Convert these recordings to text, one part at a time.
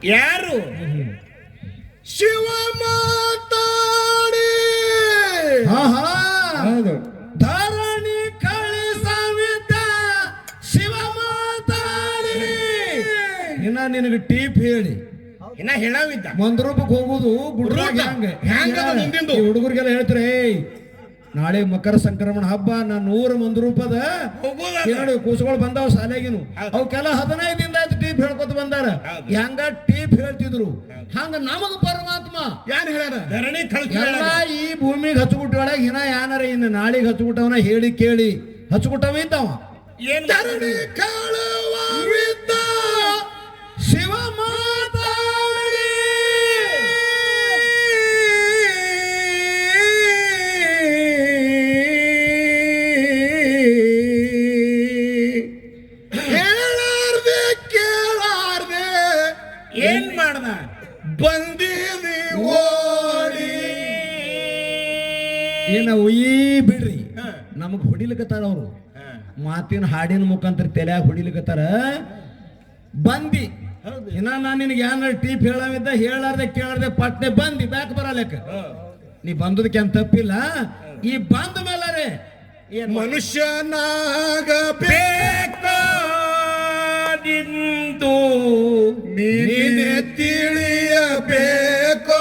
ಯಾರು ಶಿವ ಮಾತಾಡಿ ಹೌದು ಧರಣಿ ಕಳಿಸವಿದ್ದ ಶಿವ ಮಾತಾಡಿ ಇನ್ನ ನಿನಗೆ ಟೀಪ್ ಹೇಳಿ ಇನ್ನ ಹೇಳವಿದ್ದ ಒಂದ್ ರೂಪಕ್ಕೆ ಹೋಗುದು ಹುಡುಗರಿಗೆಲ್ಲ ಹೇಳ್ತಾರೆ ನಾಳೆ ಮಕರ ಸಂಕ್ರಮಣ ಹಬ್ಬ ನಾನು 100 ಮಂದಿ ರೂಪದ ಕೇಳಿ ಕೂಸುಗಳು ಬಂದಾವ ಶಾಲೆಗಿನು ಅವಕ್ಕೆಲ್ಲ 15 ದಿನ ಆಯ್ತು ಟೀಪ್ ಹೇಳ್ಕೊತ ಬಂದಾರ ಹೆಂಗ ಟೀಪ್ ಹೇಳ್ತಿದ್ರು ಹಂಗ ನಮಗ ಪರಮಾತ್ಮ ಯಾರು ಹೇಳ್ಯಾರ ಧರಣಿ ಎಲ್ಲ ಈ ಭೂಮಿಗೆ ಹಚ್ಚುಗುಟ್ಟೊಳಗೆ ಇನ್ನ ಯಾನಾರ ಇನ್ನು ನಾಳೆಗೆ ಹಚ್ಚುಗುಟ್ಟವನ ಹೇಳಿ ಕೇಳಿ ಹಚ್ಚುಗುಟ್ಟವ ಇದ್ದಾವ ಏನ್ ಧರಣಿ ಕಾಳುವಿದ್ದ ಶಿವ ಮಾತಾಡಿ ಹೇಳಾರ್ದೆ ಕೇಳಾರ್ದೆ ಏನ್ ಮಾಡ್ದ ಬಂದೀವಿ ಓಡಿ ಏನ ಒಯ್ಯಿ ಬಿಡ್ರಿ ನಮಗ್ ಹೊಡಿಲಿಕತ್ತಾರ ಅವರು ಮಾತಿನ ಹಾಡಿನ ಮುಖಾಂತರ ತಲೆಯಾಗ ಹೊಡಿಲಿಕತ್ತಾರ ಬಂದಿ ಇನ್ನ ನಾನು ನಿನಗೆ ಏನಾರ ಟೀಪ್ ಹೇಳವಿದ್ದ ಹೇಳಾರ್ದೆ ಕೇಳಾರ್ದೆ ಪಟ್ನೆ ಬಂದಿ ಬ್ಯಾಕ್ ಬರಲೆಕ್ಕ ನೀ ಬಂದದಕ್ಕೆ ಅಂತ ತಪ್ಪಿಲ್ಲ ಈ ಬಂದ ಮೇಲಾರೆ ಮನುಷ್ಯನಾಗಬೇಕು ನಿಂದು ನೀನೆ ತಿಳಿಯಬೇಕು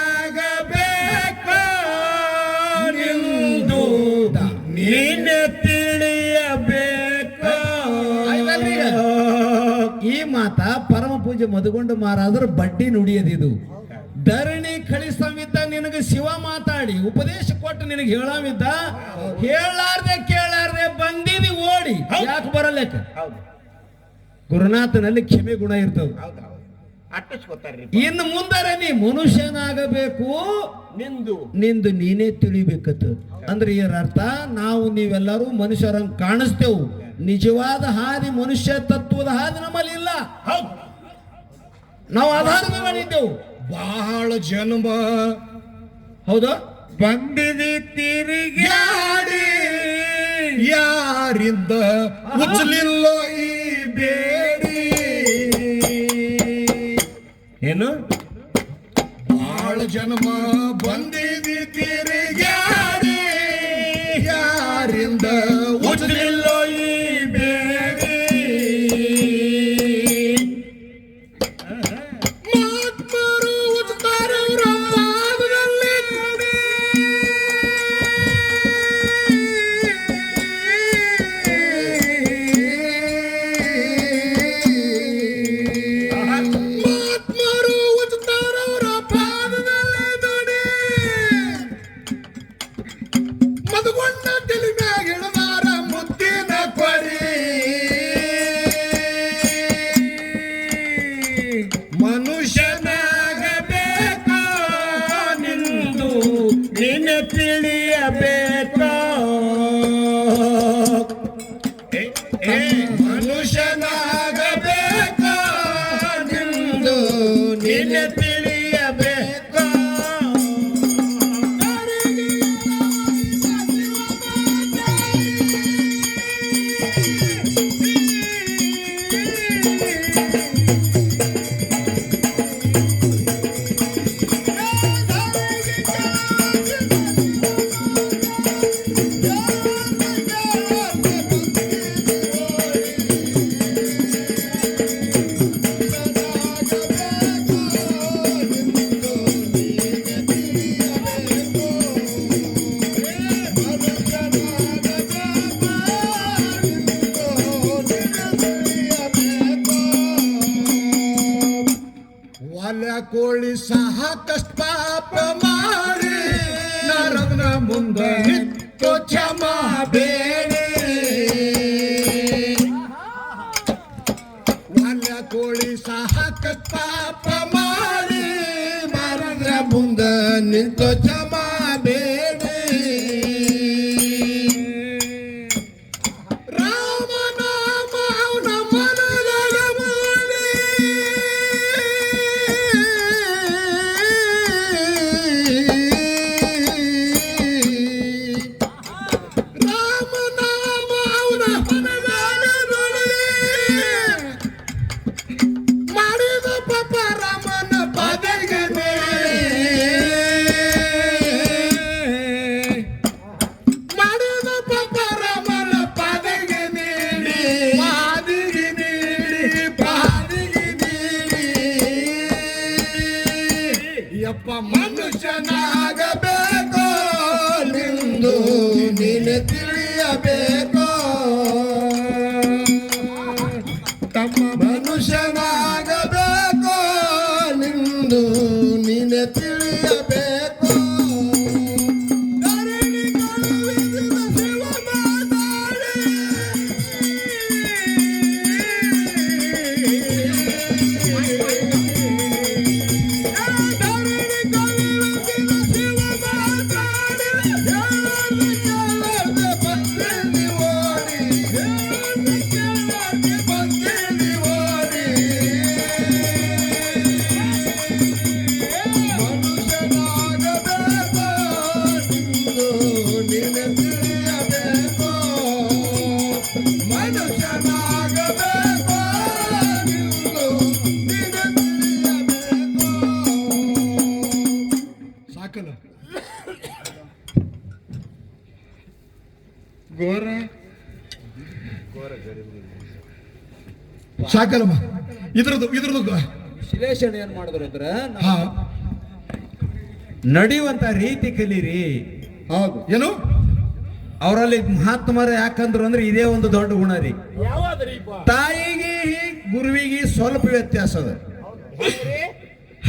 ಮನುಷ್ಯನಾಗಬೇಕು ನಿಂದು ನೀನೆ ತಿಳಿಯಬೇಕು. ಈ ಮಾತ ಪರಮ ಪೂಜೆ ಮಧುಗೊಂಡ ಮಹಾರಾಜರ ಬಡ್ಡಿ ನುಡಿಯದಿದು. ಧರಣಿ ಕಳಿಸಮಿದ್ದ ನಿನಗೆ ಶಿವ ಮಾತಾಡಿ ಉಪದೇಶ ಕೊಟ್ಟು ನಿನಗೆ ಹೇಳಮಿದ್ದ ಹೇಳಾರ್ದೆ ಕೇಳಾರ್ದೆ ಬಂದಿದಿ ಓಡಿ ಯಾಕೆ ಬರಲೇಕ ಗುರುನಾಥನಲ್ಲಿ ಕ್ಷಮೆ ಗುಣ ಇರ್ತದೆ. ಇನ್ನು ಮುಂದರೆ ನೀ ಮನುಷ್ಯನಾಗಬೇಕು ನಿಂದು ನೀನೇ ತಿಳಿಬೇಕತ್ತು ಅಂದ್ರೆ ಏನ್ ಅರ್ಥ ನಾವು ನೀವೆಲ್ಲರೂ ಮನುಷ್ಯರಂಗ್ ಕಾಣಿಸ್ತೇವು ನಿಜವಾದ ಹಾದಿ ಮನುಷ್ಯ ತತ್ವದ ಹಾದಿ ನಮ್ಮಲ್ಲಿ ಇಲ್ಲ. ನಾವು ಆಧಾರದ ಮಾಡಿದ್ದೆವು ಬಹಳ ಜನ್ಮ ಹೌದಾ ಬಂದಿದಿ ತಿರುಗಾಡಿ ಯಾರಿಂದ ಮುಚ್ಚಲಿಲ್ಲೋ ಈ ಬೇಡಿ ಏನು ಬಹಳ ಜನ್ಮ ಬಂದಿದಿ ತಿರುಗಾಡಿ ಯಾರಿಂದ ಮುಚ್ಚಲಿಲ್ಲೋ ಈ ಬೇಡಿ. ಮಹಾತ್ಮರು ಉಚ್ಚಾರವರ ಪಾದದಲ್ಲಿ ಮಹಾತ್ಮರು ಉಚ್ಚಾರವರ ಪಾದದಲ್ಲಿ ನುಡಿ ಮಧುಗೊಂಡ ತಲೆ ಮ್ಯಾಗ ಹಿಡದಾರ ಮುದ್ದಿನ ಕೊಡಿ ಮನುಷ್ಯನಾಗಬೇಕು ನಿಂದು ನೀನೆ ತಿಳಿಯಬೇಕು. ಮನುಷ್ಯನಾಗಬೇಕು ನಿಂದು ನೀನೆ ತಿಳಿಯಬೇಕು. ಒಲ ಕೋಳಿ ಸಾಕಷ್ಟು ಪಾಪ ಮಾಡಿ ನರನ ಮುಂದೆ ನಿಂತು ಕ್ಷಮಾ ಬೇಡಿ ಒಲ ಕೋಳಿ ಸಾಕಷ್ಟು ಪಾಪ ಮಾಡಿ ಮರದ ಮುಂದೆ ನಿಂತು ಕ್ಷಮಾ ಬೇಡಿ ರಾಮನಾಮ ಅವನ ಮನದೊಳ ಮೂಡಿ ತಿಳಿಯಬೇಕು ತಮ್ಮ ಮನುಷ್ಯನಾಗಬೇಕು ನಿಂದು ನೀನೆ ತಿಳಿಯಬೇಕು ಧರಣಿ ಕಳುಹಿಸಿದ ಶಿವ ಮಾತಾಡಿ ಸಾಕಲ್ಲ ಗೋರ ಸಾಕಲ್ಲಮ್ಮ ಇದ್ರದ್ದು ವಿಶ್ಲೇಷಣೆ ಏನ್ ಮಾಡಿದ್ರು ಅಂದ್ರ ಹಾ ನಡೆಯುವಂತ ರೀತಿ ಕಲೀರಿ. ಹೌದು ಏನು ಅವರಲ್ಲಿ ಮಹಾತ್ಮರ ಯಾಕಂದ್ರು ಅಂದ್ರೆ ಇದೇ ಒಂದು ದೊಡ್ಡ ಗುಣ ರೀ. ತಾಯಿಗೆ ಗುರುವಿಗೆ ಸ್ವಲ್ಪ ವ್ಯತ್ಯಾಸ ಅದ.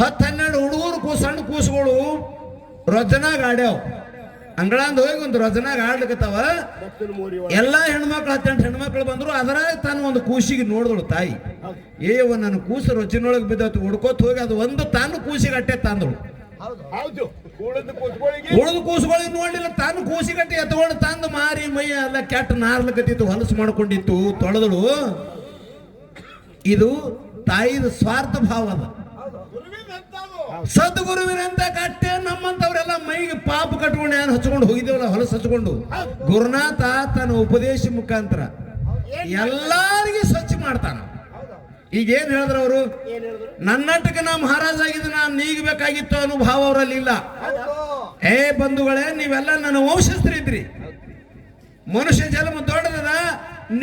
10-12 ಹುಡುಗರು ಸಣ್ಣ ಕೂಸುಗಳು ರಜನಾಗ ಆಡ್ಯಾವ. ಅಂಗಳಂದ ಹೋಗಿ ಒಂದು ರಜನಾಗ ಆಡ್ಲಿಕತ್ತಾವ. ಎಲ್ಲಾ ಹೆಣ್ಮಕ್ಳು 18 ಹೆಣ್ಮಕ್ಳು ಬಂದ್ರು. ಅದರ ತಾನು ಒಂದು ಕೂಸಿಗೆ ನೋಡಿದಳು ತಾಯಿ. ನನ್ನ ಕೂಸು ರೊಚ್ಚಿನೊಳಗೆ ಬಿದ್ದತ್ತು ಹುಡ್ಕೋತ್ ಹೋಗಿ ಅದು ಒಂದು ತಾನು ಕೂಸಿಗೆ ಅಟ್ಟೆ ತಂದಳು. ಉಳಿದು ಕೂಸುಗಳಿಗೆ ನೋಡ್ಲಿಲ್ಲ, ತಾನು ಕೂಸಿಗಟ್ಟೆ ಎತ್ಕೊಂಡು ತಂದು ಮಾರಿ ಮೈ ಎಲ್ಲ ಕೆಟ್ಟ ನಾರ್ಲಕತ್ತಿತ್ತು, ಹೊಲಸು ಮಾಡ್ಕೊಂಡಿತ್ತು, ತೊಳೆದಳು. ಇದು ತಾಯಿದ ಸ್ವಾರ್ಥ ಭಾವ ಅದ. ಸದ್ಗುರುವಿನಂತ ಕಟ್ಟೆ ನಮ್ಮಂತವ್ರೆಲ್ಲ ಮೈಗೆ ಪಾಪ ಕಟ್ಕೊಂಡು ಏನ್ ಹಚ್ಕೊಂಡು ಹೋಗಿದ್ದೇವಲ್ಲ, ಹೊಲಸು ಹಚ್ಕೊಂಡು. ಗುರುನಾಥ ತನ್ನ ಉಪದೇಶ ಮುಖಾಂತರ ಎಲ್ಲಾರಿಗೆ ಸ್ವಚ್ಛ ಮಾಡ್ತಾನ. ಈಗ ಏನ್ ಹೇಳಿದ್ರು ಅವರು, ನನ್ನಟ್ಟಕ್ಕೆ ನಾ ಮಹಾರಾಜ ಆಗಿದ್ದು ನಾನು ನೀಗಬೇಕಾಗಿತ್ತು ಅನ್ನೋ ಭಾವ ಅವರಲ್ಲಿ ಇಲ್ಲ. ಬಂಧುಗಳೇ, ನೀವೆಲ್ಲ ನನ್ನ ವಂಶಸ್ಥರಿದ್ರಿ. ಮನುಷ್ಯ ಜನ್ಮ ದೊಡ್ಡದ.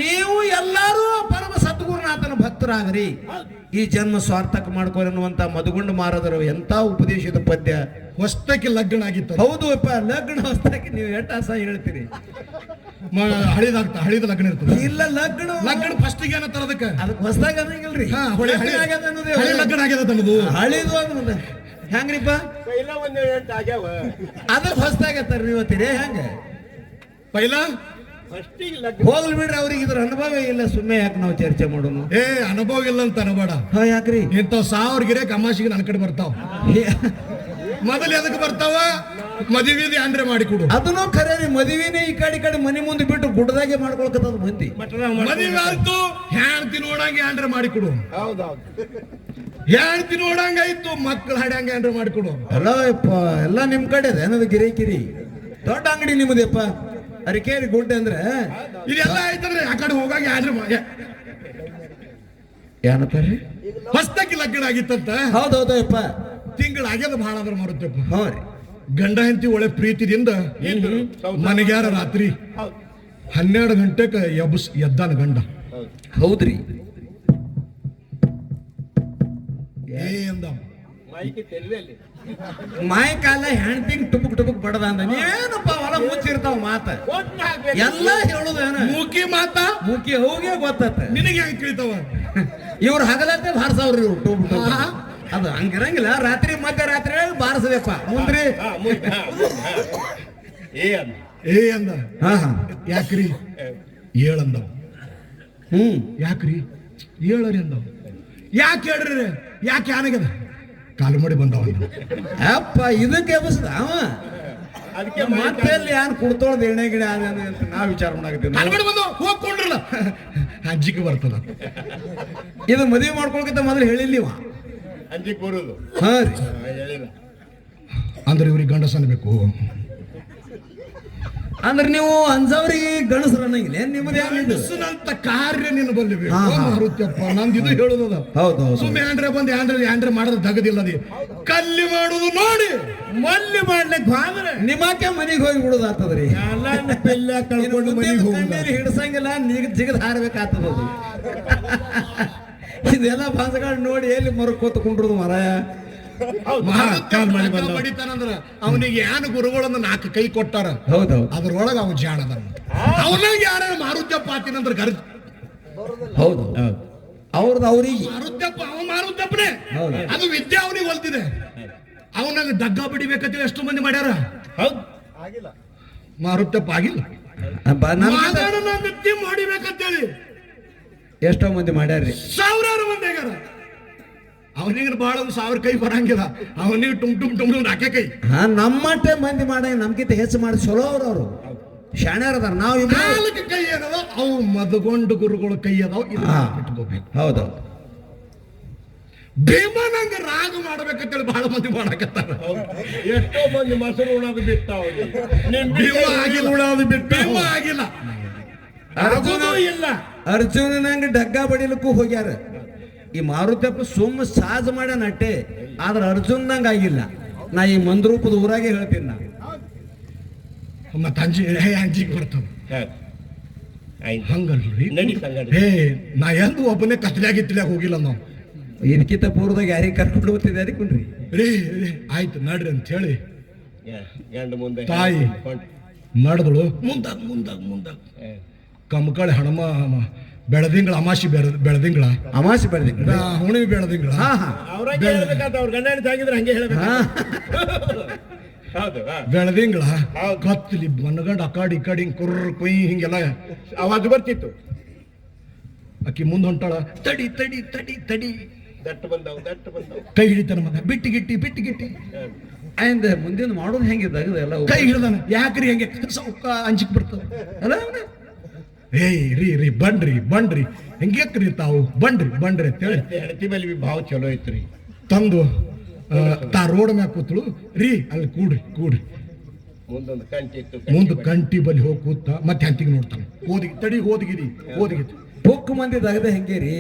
ನೀವು ಎಲ್ಲರೂ ಪರಮ ಸದ್ಗುರುನಾಥನ ಭಕ್ತರಾಗ್ರಿ. ಈ ಜನ್ಮ ಸ್ವಾರ್ಥಕ ಮಾಡ್ಕೊಳ್ಳಿ ಅನ್ನುವಂತ ಮಧುಗುಂಡ ಮಾರದರು ಎಂತ ಉಪದೇಶದ ಪದ್ಯ. ಹೊಸ್ತಕ್ಕೆ ಲಗ್ನ ಆಗಿತ್ತು. ಹೌದು ಅಪ್ಪ, ಲಗ್ನ ಹೊಸ್ತಕ್ಕೆ ನೀವು ಎಟ್ಟಾಸ ಹೇಳ್ತೀರಿ. ಹಳಿದ ಲಗ್ನ ಇರ್ತದೆ. ಇಲ್ಲ, ಲಗ್ನ ಫಸ್ಟಿಗೆ ಏನಂತಾರ ಅದಕ್ಕೆ ಹೊಸದಾಗ ಅನ್ನಂಗಿಲ್ರಿ. ಲಗ್ನ ಆಗ್ಯದ ಅನ್ನೋದು ಹಳಿದು ಅನ್ನೋದು ಹೆಂಗ್ರಿಪ್ಪ, ಅದಕ್ಕೆ ಹೊಸದಾಗತ್ತಾರ ನೀವತ್ತೀರಿ. ಹೆಂಗ ಪೈಲ ಹೋಗ್ಲಿ ಬಿಡ್ರಿ, ಅವ್ರಿಗೆ ಇದ್ರ ಅನುಭವ ಇಲ್ಲ. ಸುಮ್ಮನೆ ಯಾಕೆ ನಾವು ಚರ್ಚೆ ಮಾಡೋನು? ಅನುಭವ ಇಲ್ಲ ಅಂತ ಅನ್ಬೇಡ. ಯಾಕ್ರಿ? ಇಂಥವ್ 1000 ಗಿರೆ ಕಮಾಸಿಗೆ ನನ್ನ ಕಡೆ ಬರ್ತಾವ. ಮೊದಲು ಎದಕ್ಕೆ ಬರ್ತಾವ? ಮದುವೆ ಆಂಡ್ರೆ ಮಾಡಿಕೊಡು. ಅದನ್ನು ಖರೆ ರೀ. ಮದುವೆನೇ ಈ ಕಡೆ ಮನೆ ಮುಂದೆ ಬಿಟ್ಟು ಗುಡ್ಡದಾಗೆ ಮಾಡ್ಕೊಳ್ಕತ್ತದ ಮಂದಿ. ಮದುವೆ ಆಯ್ತು, ಹೆಣ್ತಿ ನೋಡಂಗೆ ಆಂಡ್ರೆ ಮಾಡಿಕೊಡು. ಹೆಣ್ತಿ ನೋಡಂಗಾಯ್ತು, ಮಕ್ಕಳು ಹಾಡ್ಯಾಂಗೆ ಆಂಡ್ರೆ ಮಾಡಿಕೊಡು. ಅಲ್ಲ ಎಲ್ಲ ನಿಮ್ ಕಡೆ ಅದ ಏನದು ಗಿರಿಕಿರಿ. ದೊಡ್ಡ ಅಂಗಡಿ ನಿಮ್ಮದಪ್ಪ. ಅರಿಕೇರಿ ಗುಡ್ಡೆ ಅಂದ್ರೆ ಇದೆಲ್ಲ ಆಯ್ತಂದ್ರೆ ಆ ಕಡೆ ಹೋಗಾಗ ಆಂಡ್ರೆ ಏನಪ್ಪಾರಿ ಹೊಸ್ತಕ್ಕೆ ಲಗ್ನ ಆಗಿತ್ತಂತ. ಹೌದೌದಪ್ಪ, ತಿಂಗಳಾಗ್ಯದ ಭಾಳ ಅದ್ರ ಮಾಡುತ್ತಪ್ಪ. ಹ್ಞೂ ರೀ. ಗಂಡ ಹೆಂಡತಿ ಒಳ್ಳೆ ಪ್ರೀತಿದಿಂದ ಮನೆಗ್ಯಾರ ರಾತ್ರಿ 12 ಗಂಟೆಗೆ ಎದ್ದಾನ ಗಂಡ. ಹೌದ್ರಿ. ಅಂದ ಮಾಯ ಕಾಲ ಹೆಣ್ತಿಂಗ್ ಟುಬುಕ್ ಬಡದ ಅಂದ. ನೀವೇನಪ್ಪ ಹೊಲ ಮುಚ್ಚಿರ್ತಾವ ಮಾತ ಎಲ್ಲ ಹೇಳುದೇನ ಮೂಕಿ ಮಾತ ಮೂಕಿ ಹೋಗೇ ಗೊತ್ತ. ನಿನಗೆ ಹೆಂಗ್ ತಿಳಿತಾವ? ಇವ್ರು ಹಗಲತ್ತೆ ಬಾರ್ಸವ್ರಿ ಇವ್ರು ಟುಬ್ ಅದು ಹಂಗಿರಂಗಿಲ್ಲ. ರಾತ್ರಿ ಮಧ್ಯರಾತ್ರಿ ಬಾರಿಸದಪ್ಪ ಮುಂದ್ರಿ. ಅಂದ ಹಾ ಯಾಕ್ರಿ ಏಳಂದವ. ಯಾಕ್ರಿ ಏಳರಿ ಅಂದವ. ಯಾಕೆ ಹೇಳ್ರಿ? ಯಾಕೆ ಆನಗದ ಕಾಲು ಮಾಡಿ ಬಂದವ. ಅಪ್ಪ ಇದಕ್ಕೆ ಎಬ್ಬಿಸ್ದ ಅವ. ಮತ್ತೆ ಏನ್ ಕುಡ್ತೋಳ್ದು ಎಣ್ಣೆ ಗಿಡ ಅಂತ ನಾವ್ ವಿಚಾರ ಮಾಡಾಕತ್ತೀವಿ. ಕಾಲು ಮಾಡಿ ಬಂದು ಹೋಗ್ಕೊಂಡ್ರಲ್ಲ, ಅಜ್ಜಿಗೆ ಬರ್ತದ. ಇದು ಮದುವೆ ಮಾಡ್ಕೊಳಕಿಂತ ಮೊದಲು ಹೇಳಿಲ್ಲ ಅಂಜಿಕ್ ಬರುದು. ಹಾ ರೀ. ಅಂದ್ರೆ ಇವ್ರಿಗೆ ಗಂಡಸನ್ ಬೇಕು. ಅಂದ್ರೆ ನೀವು ಅಂಜವ್ರಿಗೆ ಗಣಸರು ಅನ್ನಂಗಿಲ್ಲ. ನಿಮ್ಮದು ಗಂಡಸನಂತ ಕಾರ್ಯ ನಿನ್ನ ಬಲ್ಲಿ ಮಾರುತ್ಯಪ್ಪ. ನಂದು ಇದು ಹೇಳುದ. ಹೌದು. ಸುಮ್ಮನೆ ಆಂಡ್ರೆ ಬಂದು ಆಂಡ್ರೆ ಮಾಡೋದು ತಗದಿಲ್ಲದಿ. ಕಲ್ಲಿ ಮಾಡುದು ನೋಡಿ ಮಲ್ಲಿ ಮಾಡ್ಲಿಕ್ಕೆ ನಿಮ್ಮಕ್ಕೆ ಮನೆಗೆ ಹೋಗಿ ಬಿಡುದು ಆಗ್ತದ್ರಿ. ಕಳ್ಕೊಂಡು ಮನೆಗೆ ಹೋಗುದು ಹಿಡ್ಸಂಗಿಲ್ಲ, ಜಿಗದ್ ಹಾರ್ಬೇಕಾಗ್ತದ ಅದು. ಇದೆಲ್ಲ ಭಾಷೆಗಳು ನೋಡಿ ಎಲ್ಲಿ ಮರಕೋತ ಕುಂಡ್ರದು ಮರಾಯ. ಕಾಲ್ ಮಾಡಿ ಬಂದ ಬಡಿತಾನಂದ್ರ ಅವನಿಗೆ ಏನು ಗುರುಗಳನ್ನ 4 ಕೈ ಕೊಟ್ಟಾರ ಹೌದೌದು ಅದ್ರೊಳಗ ಅವ ಜಾಣದ ಅವನಾಗ ಯಾರ ಮಾರುತ್ಯಪ್ಪ ಆತಿನಂದ್ರ ಗರ್ ಹೌದು ಅವ್ರದ್ದು ಅವ್ರಿಗೆ ಮಾರುತ್ಯಪ್ಪ ಅವ ಮಾರುತ್ಯಪ್ಪನೇ ಹೌದು. ಅದು ವಿದ್ಯೆ ಅವನಿಗೆ ಒಲ್ತಿದೆ ಅವನಾಗ ಡಗ್ಗ ಬಡಿಬೇಕಂತೇಳಿ ಎಷ್ಟು ಮಂದಿ ಮಾಡ್ಯಾರ ಹೌದು ಮಾರುತ್ಯಪ್ಪ ಆಗಿಲ್ಲ ನಮ್ಗೆ ಮಾತಾಡೋಣ ವ್ಯಕ್ತಿ ಮಾಡಿಬೇಕಂತೇಳಿ ಎಷ್ಟೋ ಮಂದಿ ಮಾಡ್ಯಾರ್ರಿ ಸಾವಿರಾರು ಮಂದಿ ಆಗ್ಯಾರ ಅವನಿಗೆ ಬಹಳ 1000 ಕೈ ಬರಂಗಿಲ್ಲ ಅವನಿಗೆ ಟುಮ್ ಟುಮ್ ಟುಮ್ ಟುಮ್ ನಾಕೆ ಕೈ ಹಾ ನಮ್ಮಟ್ಟೆ ಮಂದಿ ಮಾಡ ನಮ್ಗಿಂತ ಹೆಚ್ಚು ಮಾಡಿ ಚಲೋ ಅವ್ರು ಶಾಣ್ಯಾರ ಅದಾರ ನಾವು ನಾಲ್ಕು ಕೈ ಏನದ ಅವು ಮದಗೊಂಡು ಗುರುಗಳ ಕೈ ಅದಾವ ಇಟ್ಕೋಬೇಕು ಹೌದೌದು ಭೀಮನಂಗ ರಾಗ ಮಾಡ್ಬೇಕಂತೇಳಿ ಬಹಳ ಮಂದಿ ಮಾಡಕತ್ತಾರ ಎಷ್ಟೋ ಮಂದಿ ಮೊಸರು ಉಣೋದು ಬಿಟ್ಟ ಭೀಮ ಆಗಿಲ್ಲ ಉಣೋದು ಬಿಟ್ಟ ಭೀಮ ಆಗಿಲ್ಲ ಅರ್ಜುನ ಇಲ್ಲ ಅರ್ಜುನನಂಗ ಡಗ್ಗ ಬಡಿಲಿಕ್ಕೂ ಹೋಗ್ಯಾರ ಈ ಮಾರುತಪ್ಪ ಸುಮ್ಮ ಸಾಜ್ ಮಾಡ್ಯ ನಟ್ಟೆ ಆದ್ರ ಅರ್ಜುನಂಗ ಆಗಿಲ್ಲ ನಾ ಈ ಮಂದ್ರೂಪದ ಊರಾಗೆ ಹೇಳ್ತೀನಿ ನಾ ಮತ್ತ ಅಂಜಿಗೆ ಬರ್ತಾವ ಹಂಗಲ್ರಿ ನಡಿ ಸಂಗಡಿ. ಏ ನಾ ಎಂದು ಒಬ್ಬನೇ ಕತ್ಲ್ಯಾಗ ಹೋಗಿಲ್ಲ ನಾವು ಇದಕ್ಕಿಂತ ಪೂರ್ವದಾಗ ಯಾರಿಗೆ ಕರ್ಕೊಂಡು ಹೋಗ್ತಿದ್ದಾರೆ ಕುಂಡ್ರಿ ರೀ ಆಯ್ತು ನಡ್ರಿ ಅಂತ ಹೇಳಿ ಗಂಡ ಮುಂದೆ ತಾಯಿ ನಡೆದಳು ಮುಂದಾಗ ಕಮಕಳಿ ಹಣಮ ಬೆಳದಿಂಗಳ ಅಮಾಸಿ ಬೆಳದಿಂಗಳ ಅಮಾಸೆ ಬೆಳೆದಿ ಹುಣಿವಿ ಬೆಳದಿಂಗಳ ಹಾ ಹಾ ಅವ್ರಾಗೆ ಹೇಳ್ಬೇಕಾದ ಅವ್ರ ಗಂಡ ಹೆಂಡತಿ ಆಗಿದ್ರೆ ಹಂಗೆ ಹೇಳ್ಬೇಕು ಹಾ ಹೌದು ಬೆಳದಿಂಗಳ ಕತ್ತಲಿ ಮನಗಂಡ ಅಕಾಡಿ ಈ ಕಡೆ ಹಿಂಗ್ ಕುರ್ರ ಕೊಯ್ ಹಿಂಗೆಲ್ಲ ಅವಾಜ್ ಬರ್ತಿತ್ತು ಆಕಿ ಮುಂದೆ ಹೊಂಟಾಳ ತಡಿ ತಡಿ ತಡಿ ತಡಿ ದಟ್ಟು ಬಂದವು ಕೈ ಹಿಡಿತಾನ ಮಗ ಬಿಟ್ಟಿಗಿಟ್ಟಿ ಆಯ್ದ ಮುಂದಿನ ಮಾಡೋದು ಹೆಂಗಿದೆ ಎಲ್ಲ ಕೈ ಹಿಡ್ದಾನ ಯಾಕ್ರಿ ಹಂಗೆ ಸೌಕ ಅಂಜಿಕ್ ಬರ್ತದ ಅಲ್ಲ ಏಯ್ ರೀ ಬಣ್ರಿ ಹೆಂಗ್ಯಾಕ್ರಿ ತಾವು ಬಣ್ರಿ ಅಂತೇಳಿ ಹೆಂಡತಿ ಮೇಲೆ ಭಾವ ಚಲೋ ಐತ್ರಿ ತಂದು ತಾ ರೋಡ್ ಮ್ಯಾಗ ಕೂತಳು ರೀ ಅಲ್ಲಿ ಕೂಡ್ರಿ ಮುಂದೊಂದು ಕಂಟಿ ಇತ್ತು ಮುಂದೆ ಕಂಟಿ ಬಲಿ ಹೋಗಿ ಕೂತ ಮತ್ತೆ ಹಂತಿಗೆ ನೋಡ್ತಾನೆ ಹೋದಗಿರಿ ಬುಕ್ ಮಂದಿ ದಗದ ಹೆಂಗೆ ರೀ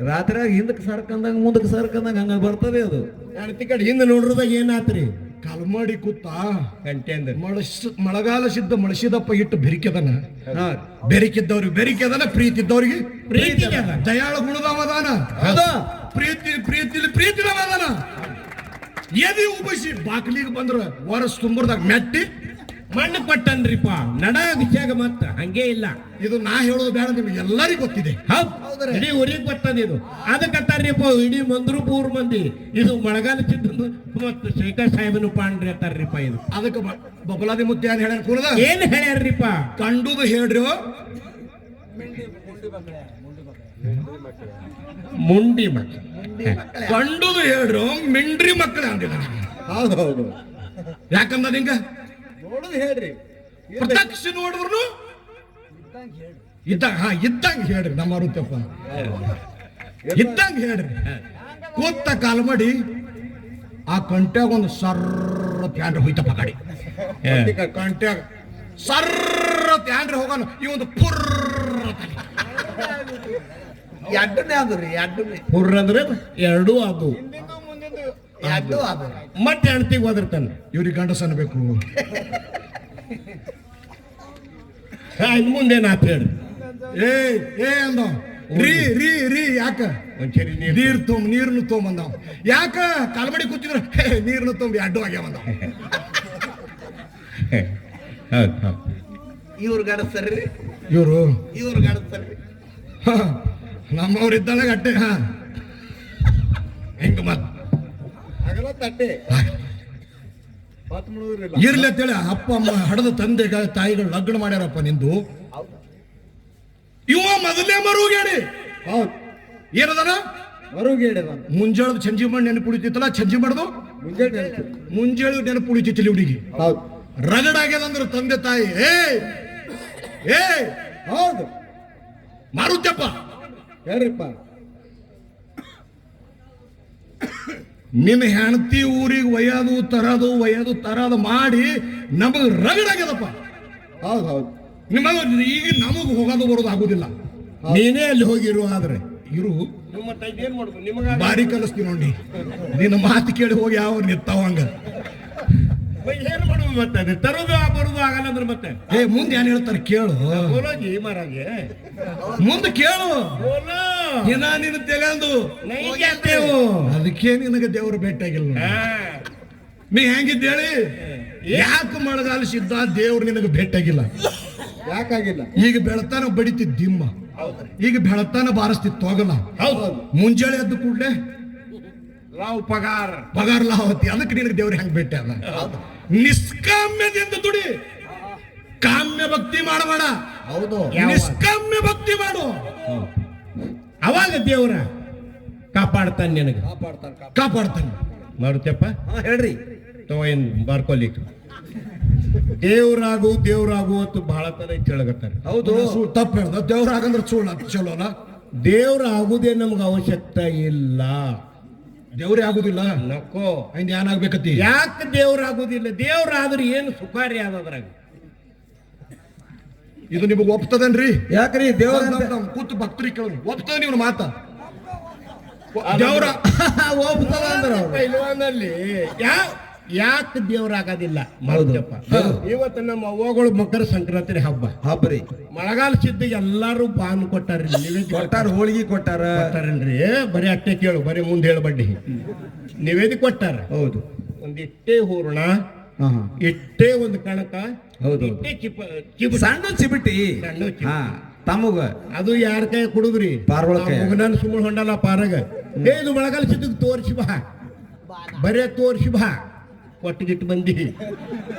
ರಾತ್ರಿ ಹಿಂದಕ್ಕೆ ಸರ್ಕಂದಾಗ ಮುಂದಕ್ಕೆ ಸರ್ಕಂದಾಗ ಹಂಗ ಬರ್ತದೆ ಅದು ಹೆಂಡತಿ ಕಡೆ ಹಿಂದೆ ನೋಡ್ರದಾಗ ಏನಾತ್ರಿ ಕಲ್ಮಾಡಿ ಕೂತ ಕಂಟೆ ಅಂದ್ರೆ ಮಳೆಗಾಲ ಸಿದ್ಧ ಮಳಸಿದಪ್ಪ ಇಟ್ಟು ಬೆರಿಕೆದನ ಹಾ ಬೆರಿಕಿದ್ದವ್ರಿಗೆ ಬೆರಿಕೆದನ ಪ್ರೀತಿ ಇದ್ದವ್ರಿಗೆ ಪ್ರೀತಿ ಅದ. ದಯಾಳ ಗುಣದವದಾನ ಹೌದಾ ಪ್ರೀತಿದವದಾನ ಎದಿ ಉಬಸಿ ಬಾಕ್ಲಿಗೆ ಬಂದ್ರ ವರ್ಷ ತುಂಬರ್ದಾಗ ಮೆಟ್ಟಿ ಮಣ್ಣು ಕೊಟ್ಟನ್ರಿಪ್ಪ ನಡ ವಿಷಯಾಗ ಮತ್ತ ಹಂಗೆ ಇಲ್ಲ ಇದು ನಾ ಹೇಳೋದು ಬೇಡ ನಿಮ್ಗೆ ಎಲ್ಲರಿಗೂ ಗೊತ್ತಿದೆ ಹೌದು ಇಡೀ ಊರಿಗೆ ಗೊತ್ತದ ಇದು ಅದಕ್ಕತ್ತಾರ್ರಿಪ್ಪ ಇಡೀ ಮಂದ್ರೂಪ ಊರ್ ಮಂದಿ ಇದು ಮಳೆಗಾಲ ಸಿದ್ಧ ಮತ್ತು ಶೇಖರ್ ಸಾಹೇಬನು ಪಾಂಡ್ರಿ ಅತ್ತಾರ್ರಿಪ್ಪ ಇದು ಅದಕ್ಕೆ ಬಬಲಾದಿ ಮುತ್ತಿ ಏನ್ ಹೇಳ್ಯಾನ ಕೂಡದ ಏನ್ ಹೇಳ್ಯಾರ್ರಿಪ್ಪ ಕಂಡುದು ಹೇಳ್ರಿ ಮುಂಡಿ ಮಕ್ಕ ಕಂಡುದು ಹೇಳ್ರು ಮಿಂಡ್ರಿ ಮಕ್ಕಳೇ ಅಂದಿಲ್ಲ ಹೌದು ಯಾಕಂದ ಹಿಂಗ ನೋಡುದು ಹೇಳ್ರಿ ಪ್ರತ್ಯಕ್ಷ ನೋಡಿದ್ರು ಇದ್ದಂಗ ಹೇಳ್ರಿ ನಮ್ಮ ಮಾರುತಪ್ಪ ಇದ್ದಂಗ ಹೇಳ್ರಿ ಕೂತ ಕಾಲ್ ಮಾಡಿ ಆ ಕಂಟ್ಯಾಗ ಒಂದು ಸರ್ರ ತ್ಯಾಂಡ್ರೆ ಹೋಯ್ತಪ್ಪ ಗಾಡಿ ಕಂಟ್ಯಾಗ ಸರ್ರ ತ್ಯಾಂಡ್ರೆ ಹೋಗೋಣ ಈ ಒಂದು ಪುರ್ರ ಎಡ್ಡನೇ ಅದು ರೀ ಎಡ್ಡನೇ ಹುರ್ರ ಅಂದ್ರೆ ಎರಡೂ ಅದು ಎಡ್ಡು ಅದು ಮತ್ತೆ ಹೆಣ್ತಿಗೆ ಹೋದಿರ್ತಾನೆ ಇವ್ರಿಗೆ ಗಂಡಸ ಅನ್ಬೇಕು ಇನ್ ಮುಂದೇನಾತ್ ಹೇಳ್ರಿ ಏ ಅಂದ ರೀ ಯಾಕ ಒಂದ್ಸರಿ ನೀರ್ನು ತೊಗೊಂಬಂದಾವ ಯಾಕ ಕಾಲ್ಮಡಿ ಕೂತಿದ್ರ ನೀರ್ನು ತೊಂಬಿ ಅಡ್ಡು ಆಗ್ಯಾವಂದ ಹೌದು ಇವ್ರು ಗಡಸ್ತಾರ್ರಿ ಇವರು ಗಡಸ್ತಾರ್ರಿ ನಮ್ಮವ್ರ ಇದ್ದಾಳೆ ಅಟ್ಟೆ ಹೆಂಗ ಮತ್ ಆಗಲ್ಲ ತಟ್ಟೆ ಇರ್ಲಿ ಅಂತೇಳಿ ಅಪ್ಪ ಅಮ್ಮ ಹಡದ ತಂದೆ ತಾಯಿಗಳು ಲಗ್ನ ಮಾಡ್ಯಾರಪ್ಪ ನಿಂದು ಇವ ಮೊದಲೇ ಮರುಗೇಡಿ ಹೌದು ಏನದನ ಮರುಗೇಡದ ಮುಂಜಾಳದ ಚಂಜಿ ಮಾಡಿ ನೆನಪು ಉಳಿತಿತ್ತಲ್ಲ ಚಂಜಿ ಮಾಡ್ದು ಮುಂಜಾಳೆ ನೆನಪು ಉಳಿತಿತ್ತಿಲ್ಲ ಹುಡುಗಿ ಹೌದು ರಗಡಾಗ್ಯದಂದ್ರ ತಂದೆ ತಾಯಿ ಏ ಹೌದು ಮಾರುತ್ಯಪ್ಪ ಹೇಳ್ರಿಪ್ಪ ನಿನ್ನ ಹೆಂಡತಿ ಊರಿಗೆ ಒಯ್ಯೋದು ತರದು ಮಾಡಿ ನಮಗ್ ರಗಡಾಗ್ಯದಪ್ಪ ಹೌದು ನಿಮಗ ಈಗ ನಮಗ್ ಹೋಗೋದು ಬರೋದು ಆಗುದಿಲ್ಲ ನೀನೇ ಅಲ್ಲಿ ಹೋಗಿರು ಆದ್ರೆ ಇರು ಏನ್ ಮಾಡುದು ನಿಮಗ ಬಾರಿ ಕಲಿಸ್ತೀವಿ ನೋಡಿ ನಿನ್ನ ಮಾತು ಕೇಳಿ ಹೋಗಿ ಯಾವ ನಿತ್ತಾವ ಹಂಗ ಏನ್ ಮಾಡುದು ಮತ್ತೆ ಅದು ತರುದು ಬರುದು ಆಗಲ್ಲ ಅಂದ್ರೆ ಮತ್ತೆ ಏ ಮುಂದೆ ಏನ್ ಹೇಳ್ತಾರೆ ಕೇಳು, ಬೋಲೋಜಿ ಮಹಾರಾಜೆ ಮುಂದೆ ಕೇಳು. ಬೋಲೋ ದಿನ ನಿನ್ನ ತೆಗೆದು ನೈ ಕೇಳ್ತೇವು. ಅದಕ್ಕೆ ನಿನಗೆ ದೇವ್ರು ಭೇಟಿಯಾಗಿಲ್ಲ. ನೀ ಹೆಂಗಿದ್ದೇಳಿ, ಯಾಕೆ ಮಳೆಗಾಲಿಸಿದ್ದ ದೇವ್ರು ನಿನಗೆ ಭೇಟಿಯಾಗಿಲ್ಲ? ಯಾಕಾಗಿಲ್ಲ? ಈಗ ಬೆಳತಾನ ಬಡಿತಿದ್ ದಿಮ್ಮ, ಈಗ ಬೆಳತಾನ ಬಾರಿಸ್ತಿತ್ತು ಹೋಗಲ್ಲ. ಹೌದು ಮುಂಜಾನೆ ಎದ್ದು ಕೂಡ್ಲೆ ರಾವ್ ಪಗಾರ ಪಗಾರ ಲಾವತಿ. ಅದಕ್ಕೆ ನಿನಗೆ ದೇವ್ರು ಹೆಂಗ್ ಭೇಟಿ ಅಲ್ಲ? ನಿಷ್ಕಾಮ್ಯದಿಂದ ದುಡಿ, ಕಾಮ್ಯ ಭಕ್ತಿ ಮಾಡಬೇಡ. ಹೌದು ನಿಷ್ಕಾಮ್ಯ ಭಕ್ತಿ ಮಾಡು, ಅವಾಗ ದೇವ್ರ ಕಾಪಾಡ್ತಾನೆ, ನಿನಗೆ ಕಾಪಾಡ್ತಾನೆ. ಮಾರುತ್ಯಪ್ಪ ಹೇಳ್ರಿ. ತಗೋ ಏನ್ ಬಾರ್ಕೊಲಿಕ್ಕೆ ದೇವ್ರಾಗು ಅಂತ ಬಹಳ ತರ ಕೇಳಗತ್ತಾರೆ. ಹೌದು, ತಪ್ಪು ಹೇಳ್ದ. ದೇವ್ರ ಆಗಂದ್ರೆ ಚಲೋ ಅಲ್ಲ. ದೇವ್ರ ಆಗುದೇ ನಮ್ಗೆ ಅವಶ್ಯಕತೆ ಇಲ್ಲ. ದೇವ್ರೇ ಆಗುದಿಲ್ಲ ನಕ್ಕೋ ಹಿಂದೆ ಏನಾಗ್ಬೇಕತಿ? ಯಾಕೆ ದೇವ್ರ ಆಗುದಿಲ್ಲ? ದೇವ್ರ ಆದ್ರೆ ಏನು ಸುಖಾರಿ ಆದ್ರಾಗ? ಇದು ನಿಮಗೆ ಒಪ್ತದನ್ರಿ? ಯಾಕ್ರಿ ದೇವ್ರ ಕೂತು ಭಕ್ತರಿಗೆ ಕೇಳಿ ಒಪ್ತದ ನೀವು ಮಾತ? ದೇವ್ರ ಹೋಗ್ತದ ಅಂದ್ರ ಪೈಲ್ವಾನಲ್ಲಿ ಯಾಕೆ ದೇವ್ರ ಆಗೋದಿಲ್ಲ? ಮಾರುತ್ಯಪ್ಪ, ಇವತ್ತು ನಮ್ಮ ಅವ್ವಗಳು ಮಕರ ಸಂಕ್ರಾಂತಿ ಹಬ್ಬ ಹಬ್ರಿ ಮಳೆಗಾಲ ಸಿದ್ದ ಎಲ್ಲಾರು ಬಾನ್ ಕೊಟ್ಟಾರ್ರಿ, ನಿವೇದಿ ಕೊಟ್ಟಾರ, ಹೋಳಿಗೆ ಕೊಟ್ಟಾರ. ಕೊಟ್ಟಾರಲ್ರಿ? ಬರೀ ಅಟ್ಟೆ ಕೇಳು, ಬರೀ ಮುಂದೆ ಹೇಳಬಡ್ಡಿ. ನಿವೇದಿ ಕೊಟ್ಟಾರ. ಹೌದು, ಒಂದಿಟ್ಟೆ ಹೂರ್ಣ, ಇಟ್ಟೇ ಒಂದು ಕಣಕ, ಹೌದು, ಇಟ್ಟೆ ಚಿಪ ಸಣ್ಣ ಚಿಬಿಟಿ, ಸಣ್ಣ ಚಿಪ. ಹಾ ತಮಗ ಅದು ಯಾರ ಕೈ ಕುಡುದ್ರಿ? ಪಾರ್ವಳ ಕೈ. ಮುಗನನ್ ಸುಮ್ಮನೆ ಹೊಂಡಲ್ಲ ಪಾರಗ. ಇದು ಮಳೆಗಾಲ ಸಿದ್ದಕ್ಕೆ ತೋರಿಸಿ ಬಾ, ಬರೇ ತೋರಿಸಿ ಬಾ, ಒಟ್ಟಿಗಿಟ್ಟು ಬಂದಿ.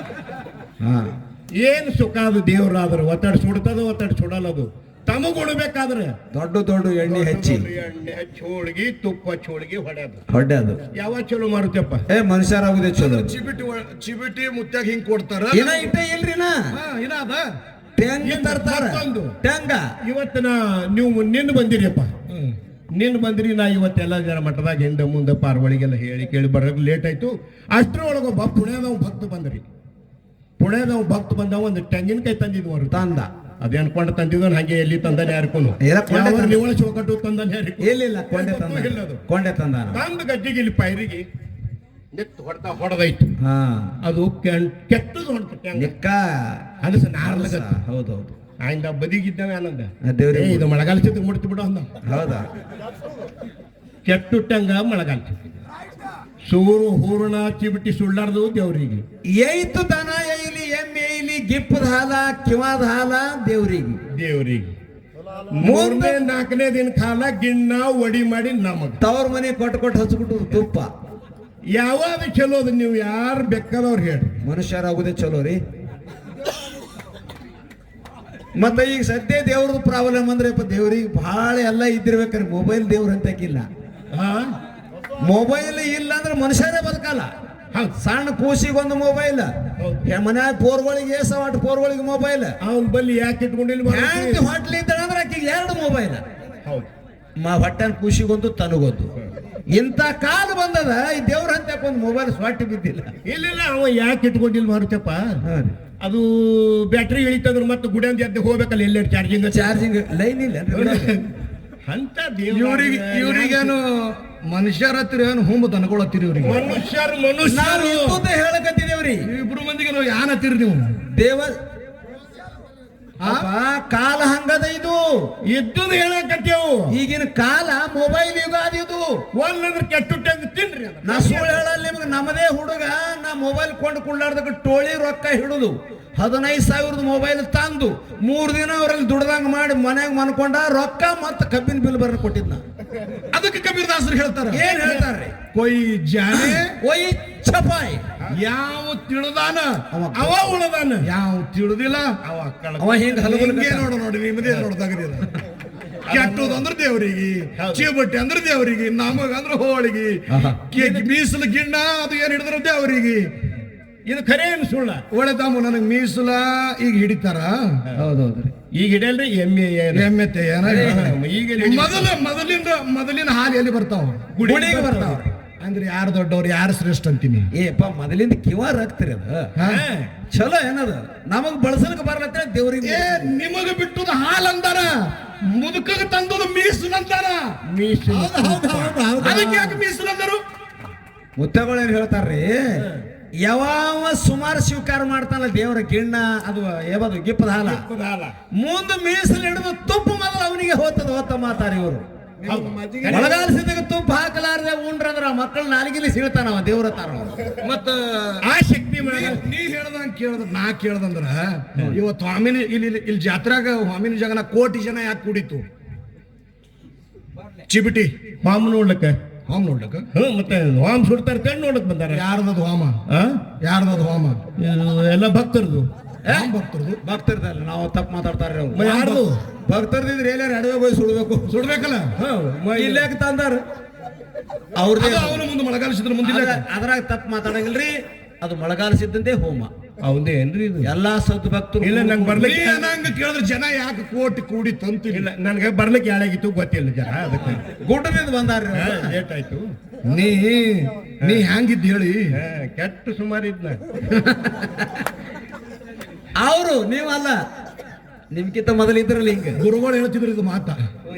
ಹಾ ಏನ್ ಸುಖ ಅದು ದೇವ್ರಾದ್ರೆ? ಒತ್ತಡ ಸುಡ್ತದ, ಒತ್ತಡ ಸುಡಲ್ಲ. ಅದು ತಮಗ್ ಉಣ್ಬೇಕಾದ್ರೆ ದೊಡ್ಡ ಎಣ್ಣೆ ಹಚ್ಚಿ, ಎಣ್ಣೆ ಹಚ್ಚಿ ಹೋಳಿಗೆ, ತುಪ್ಪ ಹಚ್ಚಿ ಹೋಳಿಗೆ ಹೊಡ್ಯಾದು. ಹೊಡ್ಯಾದು ಯಾವ ಚಲೋ ಮಾರುತ್ಯಪ್ಪ? ಮನುಷ್ಯರಾಗುದೇ ಚಲೋ. ಚಿಬಿಟಿ ಮುತ್ಯಾಗ ಹಿಂಗ್ ಕೊಡ್ತಾರ. ಇನ್ನ ಇಟ್ಟ ಇಲ್ರಿನ ಇನ್ನ ಅದ ಟ್ಯಾಂಗ್ ತರ್ತಾರ. ಮತ್ತೊಂದು. ಟ್ಯಾಂಗ ಇವತ್ತಿನ ನೀವು ನಿನ್ನ ಬಂದಿರಿಯಪ್ಪ, ನಿನ್ನ ಬಂದ್ರಿ. ನಾ ಇವತ್ತೆಲ್ಲ ಜನ ಮಠದಾಗ ಹಿಂದೆ ಮುಂದೆ ಪಾರ್ವಳಿಗೆಲ್ಲ ಹೇಳಿ ಕೇಳಿ ಬರೋದು ಲೇಟ್ ಆಯ್ತು. ಅಷ್ಟರೊಳಗೊಬ್ಬ ಪುಣ್ಯದವ್ ಭಕ್ತ ಬಂದ್ರಿ. ಪುಣ್ಯದವ್ ಭಕ್ತ ಬಂದವ ಒಂದು ತೆಂಗಿನಕಾಯಿ ತಂದಿದ್ವರು. ತಂದ ಅದೇ ಅನ್ಕೊಂಡು ತಂದಿದ್ದವನು ಹಂಗೆ ಎಲ್ಲಿ ತಂದಾನೆ ಯಾರ್ಕೊನು ನಿವಳ ಚೌಕಟ್ಟು ತಂದಾನೆ ಯಾರಿಗೂ ಇಲ್ಲ ಕೊಂಡೆ ತಂದ ತಂದು ಗಜ್ಜಿಗೆ ಇಲ್ಲಿ ಪೈರಿಗೆ ನಿತ್ತು ಹೊಡ್ತಾ ಹೊಡೆದೈತು. ಹಾ ಅದು ಕೆಟ್ಟದು ಹೊಡ್ತ ಅನಸ ನಾರ್ಲಗತ್ತ. ಹೌದೌದು, ಆಯ್ದ ಬದಿಗಿದ್ದಾವೆ ಆನಂದ. ದೇವ್ರಿಗೆ ಇದು ಮಳೆಗಾಲ ಚಿತ್ರ ಮುಡ್ತು ಬಿಡು ಅಂದ. ಹೌದಾ? ಕೆಟ್ಟುಟ್ಟಂಗ ಮಳೆಗಾಲ ಚಿತ್ರ ಸೂರು ಹೂರ್ಣ ಚಿಬಿಟಿ ಸುಳ್ಳಾರ್ದು ದೇವ್ರಿಗೆ. ಏಯ್ತು ದನ ಏಯ್ಲಿ, ಎಮ್ಮೆ ಏಯ್ಲಿ, ಗಿಪ್ಪದ ಹಾಲ, ಕಿವಾದ ಹಾಲ ದೇವ್ರಿಗೆ. ಮೂರನೇ ನಾಲ್ಕನೇ ದಿನ ಕಾಲ ಗಿಣ್ಣ ಒಡಿ ಮಾಡಿ ನಮಗ್ ತವ್ರ ಮನೆ ಕೊಟ್ಟು ಹಚ್ಬಿಟ್ಟು ತುಪ್ಪ. ಯಾವಾಗ ಚಲೋ ಅದು? ನೀವು ಯಾರು ಬೇಕಾದವ್ರು ಹೇಳ್ರಿ. ಮನುಷ್ಯರಾಗುದೇ ಚಲೋ ರೀ. ಮತ್ತೆ ಈಗ ಸದ್ಯ ದೇವ್ರದ್ದು ಪ್ರಾಬ್ಲಮ್ ಅಂದ್ರೆ ದೇವ್ರಿಗೆ ಬಹಳ ಎಲ್ಲ ಇದ್ದಿರ್ಬೇಕ್ರಿ. ಮೊಬೈಲ್ ದೇವ್ರ ಅಂತಕ್ಕಿಲ್ಲ. ಮೊಬೈಲ್ ಇಲ್ಲ ಅಂದ್ರೆ ಮನುಷ್ಯರೇ ಬದುಕಲ್ಲ. ಸಣ್ಣ ಕೂಸಿಗೊಂದು ಮೊಬೈಲ್, ಮನ್ಯಾಗ ಪೋರ್ಗಳಿಗೆ ಸವಾಟ್ ಪೋರ್ಗಳಿಗೆ ಮೊಬೈಲ್. ಅವನ್ ಬಲ್ಲಿ ಯಾಕೆ ಇಟ್ಕೊಂಡಿಲ್ಲ? ಹೊಟ್ಲಿ ಇದ್ದಾಳಂದ್ರೆ ಆಕೆಗೆ 2 ಮೊಬೈಲ್. ಹೊಟ್ಟೆನ ಕೂಸಿಗೊಂದು ತನಗೊಂದು. ಇಂಥ ಕಾಲ ಬಂದದ, ಈ ದೇವ್ರ ಅಂತ ಒಂದು ಮೊಬೈಲ್ ಸ್ವಾಟಿ ಬಿದ್ದಿಲ್ಲ. ಇಲ್ಲ ಅವ ಯಾಕೆ ಇಟ್ಕೊಂಡಿಲ್ಲ ಮಾರುತ್ತಪ್ಪ? ಅದು ಬ್ಯಾಟ್ರಿ ಇಳಿತಂದ್ರೆ ಮತ್ತೆ ಗುಡಿಯಂತ ಎದ್ದು ಹೋಗ್ಬೇಕಲ್ಲ, ಎಲ್ಲೆಲ್ಲಿ ಚಾರ್ಜಿಂಗ್ ಲೈನ್ ಇಲ್ಲ ಅಂತ. ಇವ್ರಿಗೇನು ಮನುಷ್ಯರ ಹತ್ತಿರ ಏನು ಹುಂಬ ತನ್ಕೊಳತ್ತೀರಿ? ಇವ್ರಿಗೆ ಮನುಷ್ಯರು ಹೇಳಕತ್ತಿದೇವ್ರಿ. ಇಬ್ರು ಮಂದಿಗೆ ಯಾನ್ ಹತ್ತಿರಿ ನೀವು? ದೇವ ಕಾಲ ಹಂಗದ. ಇದು ಇದ್ದುದು ಹೇಳಕತ್ತೇವು. ಈಗಿನ ಕಾಲ ಮೊಬೈಲ್ ಯುಗ ಅದು. ಒಂದಂದ್ರೆ ಕೆಟ್ಟು ತಿನ್ರಿ. ನಾ ಸುಳ್ಳು ಹೇಳಲ್ಲ ನಿಮ್ಗೆ. ನಮ್ಮದೇ ಹುಡುಗ ನಾ ಮೊಬೈಲ್ ಕೊಂಡು ಕುಳ್ಳಾಡ್ದಾಗ ಟೋಳಿ ರೊಕ್ಕ ಹಿಡುದು 15,000 ಮೊಬೈಲ್ ತಂದು 3 ದಿನ ಅವ್ರಲ್ಲಿ ದುಡ್ದಂಗ ಮಾಡಿ ಮನೆಯಾಗ ಮನ್ಕೊಂಡ ರೊಕ್ಕ ಮತ್ತ ಕಬ್ಬಿನ ಬಿಲ್ ಬರ ಕೊಟ್ಟಿದ್ನ. ಅದಕ್ಕೆ ಕಬೀರ್ ದಾಸರು ಹೇಳ್ತಾರ. ಏನ್ ಹೇಳ್ತಾರ್ರಿ? ಕೊಯ್ ಜಾನೆ ಒಯ್ ಛಪಾಯ್. ಯಾವ ತಿಳಿದಾನ ಅವ ಉಳದಾನ, ಯಾವ ತಿಳಿದಿಲ್ಲ ಅವ ಹಿಂಗ ನೋಡಿ ನಿಮ್ಮದೇ ನೋಡ್ದಾಗ್ರಿ. ಕೆಟ್ಟುದು ಅಂದ್ರೆ ದೇವ್ರಿಗೆ, ಚೀಬಟ್ಟಿ ಅಂದ್ರೆ ದೇವ್ರಿಗೆ, ನಮಗಂದ್ರೆ ಹೋಳಿಗೆ, ಮೀಸಲು ಗಿಣ್ಣ ಅದು ಏನ್ ಹಿಡಿದ್ರ ದೇವ್ರಿಗೆ. ಇದು ಖರೆ ಏನು ಸುಳ್ಳ? ಒಳ್ಳೆದಾಮು ನನಗೆ ಮೀಸಲ ಈಗ ಹಿಡಿತಾರ. ಹೌದೌದ್ರಿ. ಈಗ ಹಿಡಿಯಲ್ರಿ ಎಮ್ಮೆ ಈಗ ಮೊದಲಿನ ಹಾಲು ಎಲ್ಲಿ ಬರ್ತಾವ? ಗುಡಿಗೆ ಬರ್ತಾವ. ಅಂದ್ರೆ ಯಾರು ದೊಡ್ಡವ್ರು, ಯಾರು ಶ್ರೇಷ್ಠ ಅಂತೀನಿ. ಏಪ್ಪ ಮೊದಲಿಂದ ಕಿವಾರ ಹಾಕ್ತಿರಿ. ಅದ ಚಲೋ ಏನದ? ನಮಗ್ ಬಳಸಲಿಕ್ಕೆ ಬರ್ಲತ್ತ ದೇವ್ರಿಗೆ. ನಿಮಗ ಬಿಟ್ಟದ ಹಾಲ್ ಅಂತಾರ, ಮುದುಕಗ ತಂದದ ಮೀಸಲು ಅಂತಾರ. ಮೀಸಲು ಅದಕ್ಕೆ ಯಾಕೆ ಮೀಸಲು ಅಂದರು? ಮುತ್ತಗಳು ಏನ್ ಹೇಳ್ತಾರ್ರಿ? ಯಾವ ಸುಮಾರು ಸ್ವೀಕಾರ ಮಾಡ್ತಾನಲ್ಲ ದೇವರ ಗಿಣ್ಣ ಅದು ಯಾವುದು ಗಿಪ್ಪದ ಹಾಲ ಮುಂದೆ ಮೀಸಲು ಹಿಡಿದು ತುಪ್ಪ ಮೊದಲು ಅವನಿಗೆ ಹೋತ ಮಾತಾರ ಇವರು ಒಳಗಾಲಿಸಿದಾಗ ತುಪ್ಪ ಹಾಕಲಾರದೆ ಉಂಡ್ರಂದ್ರ ಮಕ್ಕಳು ನಾಲಿಗೆಲಿ ಸಿಗ್ತಾನವ ದೇವ್ರ ತಾರ ಮತ್ತ ಆ ಶಕ್ತಿ ನೀ ಹೇಳ್ದಂಗ ನಾ ಕೇಳ್ದಂದ್ರ ಇವತ್ತು ಸ್ವಾಮಿನ ಇಲ್ಲಿ ಜಾತ್ರಾಗ ಸ್ವಾಮಿನ ಜಗನ ಕೋಟಿ ಜನ ಯಾಕೆ ಕೂಡಿತ್ತು ಚಿಬಿಟಿ ಮಾಮ್ ನೋಡ್ಲಕ್ಕ ಹೋಮ್ ನೋಡ್ಲಕ್ಕ ಮತ್ತೆ ವಾಮ್ ಸುಡ್ತಾರ ಕಣ್ಣು ನೋಡಕ್ ಬಂದಾರ ಯಾರ್ದದು ಹೋಮ ಯಾರ್ದದು ಹೋಮ ಎಲ್ಲ ಭಕ್ತರದು ಭಕ್ತರದು ನಾವು ತಪ್ಪು ಮಾತಾಡ್ತಾರ ಅವ್ರು ಯಾರ್ದು ಭಕ್ತರ್ದಿದ್ರೆ ಎಲ್ಲಾರು ಅಡವೆ ಹೋಗಿ ಸುಡ್ಬೇಕಲ್ಲ ಇಲ್ಲಾಕ ತಂದಾರ ಅವ್ರದೇ ಅವನು ಮುಂದೆ ಮಳೆಗಾಲಿಸಿದ್ರ ಮುಂದಿಲ್ಲ ಅದ್ರಾಗ ತಪ್ಪು ಮಾತಾಡಂಗಿಲ್ರಿ ಅದು ಮಳೆಗಾಲಿಸಿದ್ದಂತೆ ಹೋಮ ಹೌದೇ ಏನ್ರಿ ಇದು ಎಲ್ಲಾ ಸದ್ ಭಕ್ತರು ಇಲ್ಲ ನಂಗೆ ಬರ್ಲಿಕ್ಕೆ ನಂಗೆ ಕೇಳಿದ್ರೆ ಜನ ಯಾಕೆ ಕೋಟಿ ಕೂಡಿ ತಂತು ಇಲ್ಲ ನನ್ಗೆ ಬರ್ಲಿಕ್ಕೆ ಯಾಳಾಗಿತ್ತು ಗೊತ್ತಿಲ್ಲ ಜನ ಅದಕ್ಕೆ ಗುಡ್ಡದಿಂದ ಬಂದಾರ ಲೇಟ್ ಆಯ್ತು ನೀ ಹ್ಯಾಂಗಿದ್ದು ಹೇಳಿ ಕೆಟ್ಟ ಸುಮಾರು ಇದ್ನ ಅವರು ನೀವಲ್ಲ ನಿಮ್ಗಿಂತ ಮೊದಲಿದ್ರಲ್ಲ ಹಿಂಗ ಗುರುಗಳು ಹೇಳ್ತಿದ್ರು ಇದು ಮಾತ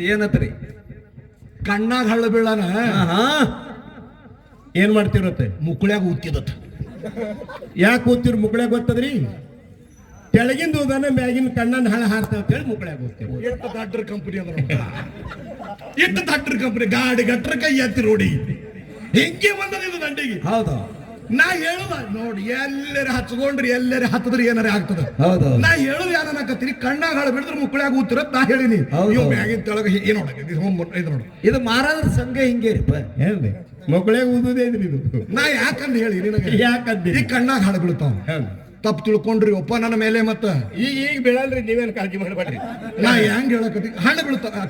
ಏನತ್ರಿ ಕಣ್ಣಾಗ ಹಳ್ಳ ಬೀಳಾನ ಏನ್ ಮಾಡ್ತಿರತ್ತೆ ಮುಕ್ಕಳ್ಯಾಗ ಊತಿದತ್ ಯಾಕೆ ಓದ್ತಿರ್ ಮುಕ್ಕಳ್ಯಾಗ ಗೊತ್ತದ್ರಿ ತೆಳಗಿಂದ ಹೋದಾನ ಮ್ಯಾಗಿನ ಕಣ್ಣನ್ನ ಹಳ ಹಾರ್ತಾವ ಅಂತೇಳಿ ಮುಕ್ಕಳ್ಯಾಗ ಓದ್ತಿರು ಎಷ್ಟು ದಡ್ಡರ ಕಂಪನಿ ಅದ ಎಷ್ಟು ದಡ್ಡರ ಕಂಪನಿ ಗಾಡಿ ಗಟ್ರ ಕೈ ಎತ್ತಿ ರೋಡಿ ಹೆಂಗೆ ಬಂದದ ಇದು ದಂಡಿಗೆ ಹೌದು ನಾ ಹೇಳುದ ನೋಡಿ ಎಲ್ಲರ ಹಚ್ಕೊಂಡ್ರಿ ಎಲ್ಲರ ಹತ್ತದ್ರಿ ಏನಾರ ಆಗ್ತದ ಹೌದು ನಾ ಹೇಳುದು ಯಾರನ್ನಕತ್ತೀರಿ ಕಣ್ಣಾಗ ಹಳ ಬಿಡಿದ್ರೆ ಮುಕ್ಕಳ್ಯಾಗ ಊತಿರತ್ ನಾ ಹೇಳಿನಿ ಇವ್ ಮ್ಯಾಗಿನ ತೆಳಗ ಏನ್ ಇದು ನೋಡು ಇದು ಮಾರಾದ್ರ ಸಂಘ ಹಿಂಗೆ ರೀಪ ಹೇಳ್ರಿ ಮುಕ್ಕಳ್ಯಾಗ ಊದುದೇ ಇದ್ರಿ ಇದು ನಾ ಯಾಕಂದ್ ಹೇಳಿ ನಿನಗೆ ಯಾಕಂದ್ರಿ ಈ ಕಣ್ಣಾಗ ಹಳ ಬೀಳ್ತಾವ ತಪ್ಪು ತಿಳ್ಕೊಂಡ್ರಿ ಒಪ್ಪ ನನ್ನ ಮೇಲೆ ಮತ್ತ ಈಗ ಬೀಳಲ್ರಿ ನೀವೇನ್ ಕಾಳಜಿ ಮಾಡಬೇಡ್ರಿ ನಾ ಹೆಂಗ್ ಹೇಳಕತ್ತಿ ಹಣ್ಣು ಬೀಳ್ತಾವ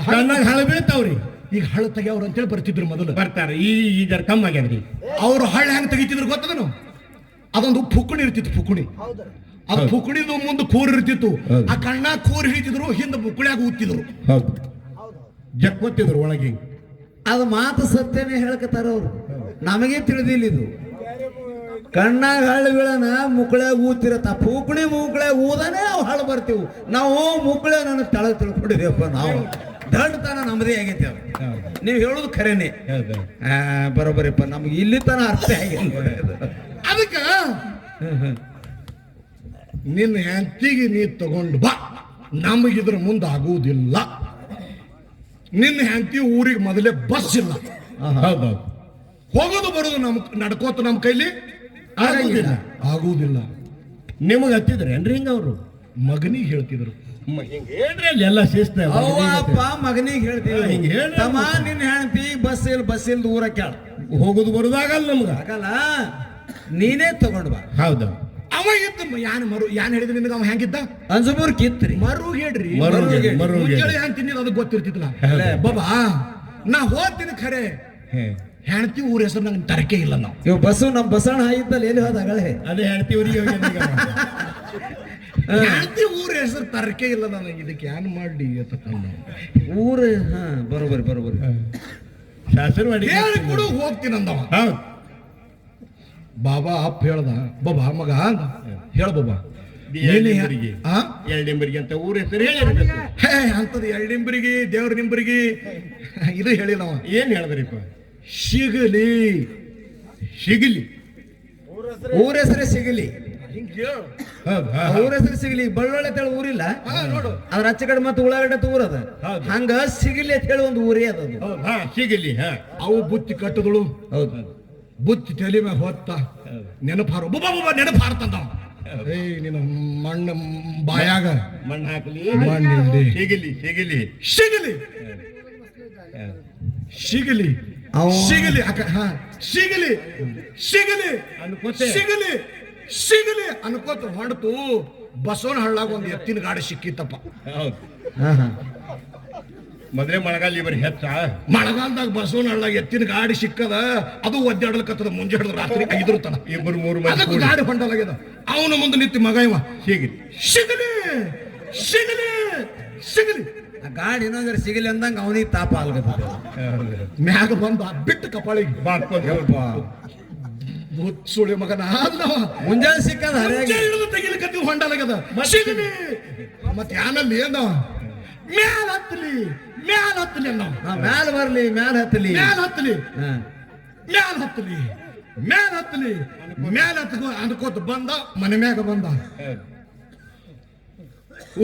ಕಣ್ಣಾಗ ಹಳ ಬೀಳ್ತಾವ್ರಿ ಈಗ ಹಳ್ಳ ತೆಗಿಯವ್ರು ಅಂತೇಳಿ ಬರ್ತಿದ್ರು ಮೊದಲು ಬರ್ತಾರ ಈ ಜರ ಕಮ್ಮಿ ಆಗ್ಯಾದ್ರಿ ಅವ್ರು ಹಳ್ಳ ಹೆಂಗ್ ತೆಗಿತಿದ್ರು ಗೊತ್ತದನು ಅದೊಂದು ಫುಕ್ಕಣಿ ಇರ್ತಿತ್ತು ಫುಕ್ಕಣಿ ಅದು ಫುಕ್ಕಣಿದು ಮುಂದೆ ಕೂರ್ ಇರ್ತಿತ್ತು ಆ ಕಣ್ಣಾಗ ಕೂರ್ ಹಿಡಿತಿದ್ರು ಹಿಂದೆ ಮುಕ್ಕಳ್ಯಾಗ ಊತಿದ್ರು ಹೌದು ಜಕ್ಕೊತ್ತಿದ್ರು ಒಳಗೆ ಅದು ಮಾತು ಸತ್ಯನೇ ಹೇಳ್ಕತ್ತಾರ ಅವ್ರು ನಮಗೆ ತಿಳಿದಿಲ್ಲ ಇದು ಕಣ್ಣಾಗ ಹಳ್ಳ ಬೀಳನ ಮುಕ್ಕಳ್ಯಾಗ ಊತಿರತ್ತ ಪೂಕಣಿ ಮುಕ್ಕಳ್ಯಾಗ ಊದಾನೆ ಅವು ಹಳ್ಳ ಬರ್ತೀವಿ ನಾವು ಮುಕ್ಕಳ್ಯಾಗ ನನ್ನ ತೆಳಗ್ ತಿಳ್ಕೊಂಡಿದ್ದೀವಪ್ಪ ನಾವು ದಂಡತನ ನಮ್ಮದೇ ಆಗೈತೆ ಅವ್ರು ನೀವು ಹೇಳೋದು ಖರೇನೆ ಬರೋಬರಿಪ್ಪ ನಮ್ಗೆ ಇಲ್ಲಿ ತನ ಅರ್ಥ ಆಗಿಲ್ಲ ಅದಕ್ಕ ನಿನ್ನ ಹೆಂಡತಿಗೆ ನೀ ತಗೊಂಡು ಬಾ ನಮಗಿದ್ರ ಮುಂದೆ ಆಗುವುದಿಲ್ಲ ನಿನ್ನ ಹೆಂಡತಿ ಊರಿಗೆ ಮೊದಲೇ ಬಸ್ ಇಲ್ಲ ಹೌದೌದು ಹೋಗೋದು ಬರೋದು ನಡ್ಕೋತ ನಮ್ಮ ಕೈಲಿ ಆಗುವುದಿಲ್ಲ ನಿಮಗೆ ಹತ್ತಿದ್ರೆ ಏನ್ರಿ ಹಿಂಗ ಅವರು ಮಗನಿಗೆ ಹೇಳ್ತಿದ್ರು ಹೇಳ್ರಿ ಅಲ್ಲಿ ಎಲ್ಲ ಶಿಸ್ತ ಅಪ್ಪ ಮಗನಿಗೆ ಹೇಳ್ತೀವಿ ಹಿಂಗೆ ಹೇಳ್ರಿ ತಮ್ಮ ನಿನ್ನ ಹೆಣ್ತಿ ಬಸ್ ಇಲ್ದ ಊರ ಕೇಳ ಹೋಗುದು ಬರುದಾಗಲ್ಲ ನಮ್ಗ ಆಗಲ್ಲ ನೀನೇ ತಗೊಂಡ್ ಬಾ ಹೌದು ಅವ ಇತ್ತು ಯಾನ್ ಹೇಳಿದ ನಿನಗ ಅವ ಹೆಂಗಿದ್ದ ಅಂಜಮೂರ್ ಕಿತ್ರಿ ಮರು ಹೇಳ್ರಿ ಮರುಗೆ. ಮುಂಜಾನೆ ಹೆಂಗ್ ತಿನ್ನಿಲ್ಲ ಅದಕ್ಕೆ ಗೊತ್ತಿರ್ತಿತ್ತಲ್ಲ ಬಾಬಾ ನಾ ಹೋಗ್ತೀನಿ ಖರೆ ಹೆಣ್ತಿ ಊರ ಹೆಸರು ನಂಗೆ ತರಕೆ ಇಲ್ಲ ನಾವು ಇವ್ ಬಸ್ಸು ನಮ್ ಬಸವಣ್ಣ ಇದ್ದಲ್ಲ ಎಲ್ಲಿ ಹೋದಾಗಳೆ ಅದೇ ಹೇಳ್ತೀವ್ರಿಗೆ ಹೆಣ್ತಿ ಊರ ಹೆಸರು ತರಕೆ ಇಲ್ಲ ನನಗೆ ಇದಕ್ಕೆ ಏನ್ ಮಾಡ್ಲಿ ಊರ ಹಾ ಬರೋಬರಿ ಶಾಸನ ಮಾಡಿ ಹೇಳಿ ಕೊಡು ಹೋಗ್ತೀನಿ ಅಂದವ ಹೌದು ಬಾಬಾ ಅಪ್ಪ ಹೇಳ್ದ ಬಾಬಾ ಮಗ ಅಂದ ಹೇಳ ಬಾಬಾ ಎರಡಿಂಬರಿಗೆ ಅಂತ ಊರ ಹೆಸರು ಹೇಳಿರ್ಬೇಕು ಹೇ ಅಂತದ್ ಎರಡಿಂಬರಿಗೆ ದೇವ್ರ ನಿಂಬರಿಗೆ ಇದು ಹೇಳಿಲ್ಲ ಅವ ಏನ್ ಹೇಳಿದ್ರಿಪ್ಪ ಸಿಗಲಿ ಸಿಗಲಿ ಊರ ಹೆಸರೇ ಸಿಗಲಿ ಹೌದು ಊರ ಹೆಸರು ಸಿಗಲಿ ಬಳ್ಳೊಳ್ಳೆ ತಳ ಊರಿಲ್ಲ ನೋಡು ಅದ್ರ ಅಚ್ಚ ಕಡೆ ಮತ್ತೆ ಉಳ್ಳಾಗಡ್ಡೆ ಊರದ ಹೌದು. ಹಂಗ ಸಿಗಲಿ ಅಂತ ಹೇಳಿ ಒಂದು ಊರೇ ಅದದು ಹಾ ಸಿಗಲಿ ಹಾ ಅವು ಬುತ್ತಿ ಕಟ್ಟದಳು ಹೌದು ಬುತ್ತಿ ತಲೆ ಮ್ಯಾಗ ಹೊತ್ತ ನೆನಪಾರು ಬುಬಾ ನೆನಪಾರ್ತಂದ ಏಯ್ ನಿನ್ನ ಮಣ್ಣು ಬಾಯಾಗ ಮಣ್ಣು ಹಾಕಲಿ ಮಣ್ಣಿಲ್ದಿ ಸಿಗಲಿ ಸಿಗಲಿ ಸಿಗಲಿ ಸಿಗಲಿ ಸಿಗಲಿ ಅಕ್ಕ ಹಾ ಸಿಗಲಿ ಸಿಗಲಿ ಅನ್ಕೋತೆ. ಸಿಗಲಿ ಸಿಗಲಿ ಅನ್ಕೋತ ಹೊಂಡ್ತು ಬಸವನ ಹಳ್ಳಾಗ ಒಂದು ಎತ್ತಿನ ಗಾಡಿ ಸಿಕ್ಕಿತ್ತಪ್ಪ ಹೌದು ಹಾ ಹಾ ಮೊದಲೇ ಮಳೆಗಾಲ ಬರೀ ಹೆಚ್ಚ ಮಳೆಗಾಲದಾಗ ಬಸವನ ಹಳ್ಳಾಗ ಎತ್ತಿನ ಗಾಡಿ ಸಿಕ್ಕದ ಅದು ಒದ್ದಾಡಲ್ಕತ್ತದ ಮುಂಜಾನೆ ರಾತ್ರಿ 5 ತನ ಇಬ್ಬರು ಮೂರು ಮಂದಿ ಅದಕ್ಕೆ ಗಾಡಿ ಹೊಂಡಲಾಗ್ಯದ ಅವನ ಮುಂದೆ ನಿಂತು ಮಗ ಇವ ಸಿಗಲಿ ಸಿಗಲಿ ಸಿಗಲಿ ಸಿಗಲಿ ಆ ಗಾಡಿ ಇನ್ನೊಂದ್ರ ಸಿಗಲಿ ಅಂದಂಗ ಅವನಿಗೆ ತಾಪ ಆಗ್ಲತ್ತದ ಮ್ಯಾಗ ಬಂದ ಬಿಟ್ಟು ಕಪಾಳಿಗೆ ಬಾಡ್ಕೊಂಡು ಸುಳಿ ಮಗನ ಅಲ್ಲವ ಮುಂಜಾನೆ ಸಿಕ್ಕದ ಹರಿಯಾಗಿ ತೆಗಿಲಿಕತ್ತಿ ಹೊಂಡಲಾಗ್ಯದ ಸಿಗಲಿ ಮತ್ತೆ ಯಾನಲ್ಲಿ ಏನ ಮ್ಯಾಲ ಹತ್ತಲಿ ಮ್ಯಾಲ ಬರ್ಲಿ ಮ್ಯಾಲ ಹತ್ತಲಿ ಮ್ಯಾಲ ಹತ್ತಲಿ ಹಾ ಮ್ಯಾಲ ಹತ್ತಲಿ ಮ್ಯಾಲ ಹತ್ತಲಿ ಮ್ಯಾಲ ಹತ್ಕೋ ಅನ್ಕೋತ ಬಂದ ಮನೆ ಮ್ಯಾಗ ಬಂದ